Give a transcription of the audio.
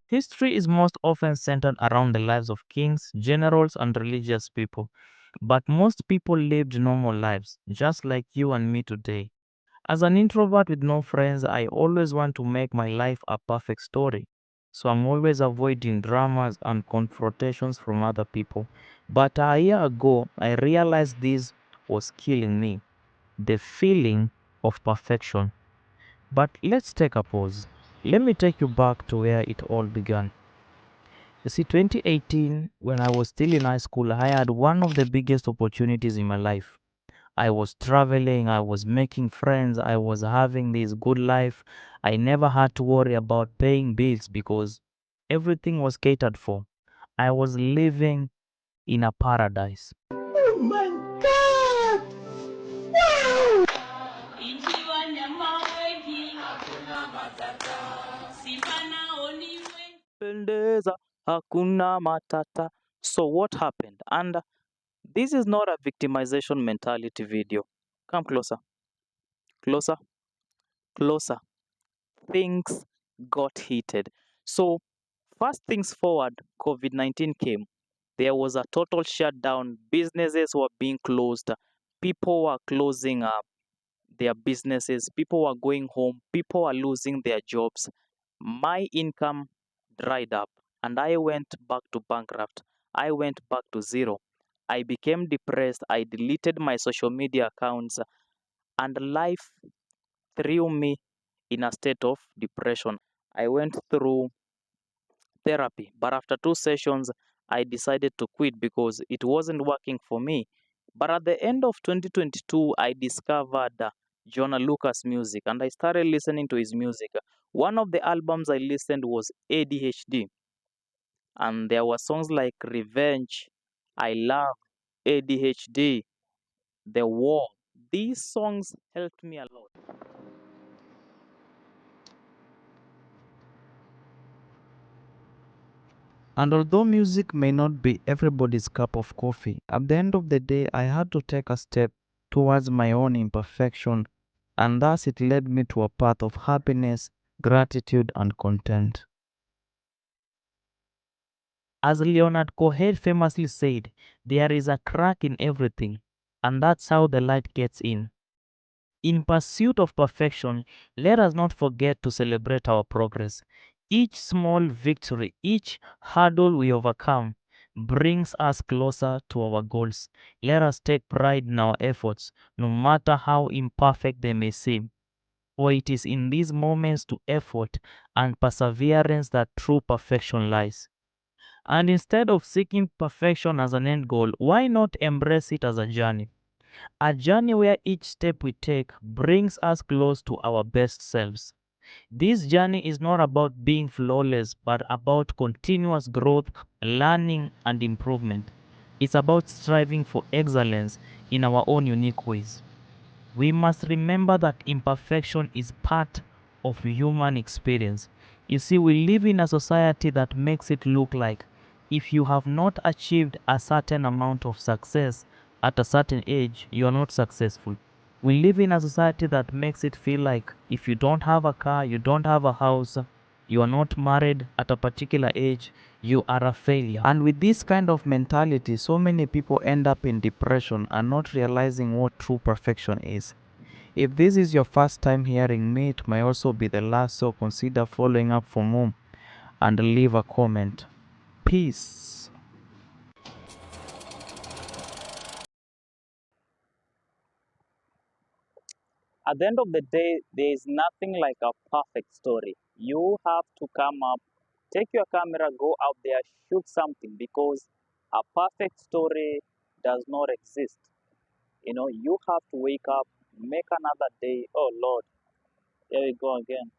History is most often centered around the lives of kings, generals, and religious people. But most people lived normal lives, just like you and me today. As an introvert with no friends, I always want to make my life a perfect story. So I'm always avoiding dramas and confrontations from other people. But a year ago, I realized this was killing me, the feeling of perfection. But let's take a pause. Let me take you back to where it all began. You see, 2018, when I was still in high school, I had one of the biggest opportunities in my life. I was traveling, I was making friends, I was having this good life. I never had to worry about paying bills because everything was catered for. I was living in a paradise. Oh my God! Pendeza, hakuna matata. So what happened? And this is not a victimization mentality video. Come closer, closer, closer. Things got heated. So, first things forward, COVID 19 came. There was a total shutdown. Businesses were being closed. People were closing up their businesses. People were going home. People were losing their jobs. My income dried up and I went back to bankrupt. I went back to zero. I became depressed. I deleted my social media accounts and life threw me in a state of depression. I went through therapy, but after 2 sessions, I decided to quit because it wasn't working for me. But at the end of 2022, I discovered Jonah Lucas music and I started listening to his music. One of the albums I listened was ADHD, and there were songs like Revenge, I Love, ADHD, The War. These songs helped me a lot. And although music may not be everybody's cup of coffee, at the end of the day, I had to take a step towards my own imperfection, and thus it led me to a path of happiness, gratitude, and content. As Leonard Cohen famously said, there is a crack in everything, and that's how the light gets in. In pursuit of perfection, let us not forget to celebrate our progress. Each small victory, each hurdle we overcome brings us closer to our goals. Let us take pride in our efforts, no matter how imperfect they may seem. For it is in these moments to effort and perseverance that true perfection lies. And instead of seeking perfection as an end goal, why not embrace it as a journey? A journey where each step we take brings us close to our best selves. This journey is not about being flawless, but about continuous growth, learning, and improvement. It's about striving for excellence in our own unique ways. We must remember that imperfection is part of human experience. You see, we live in a society that makes it look like if you have not achieved a certain amount of success at a certain age, you are not successful. We live in a society that makes it feel like if you don't have a car, you don't have a house, you are not married at a particular age, you are a failure. And with this kind of mentality, so many people end up in depression and not realizing what true perfection is. If this is your first time hearing me, it may also be the last, so consider following up for more and leave a comment. Peace. At the end of the day, there is nothing like a perfect story. You have to come up, take your camera, go out there, shoot something because a perfect story does not exist. You have to wake up, make another day. Oh Lord, here we go again.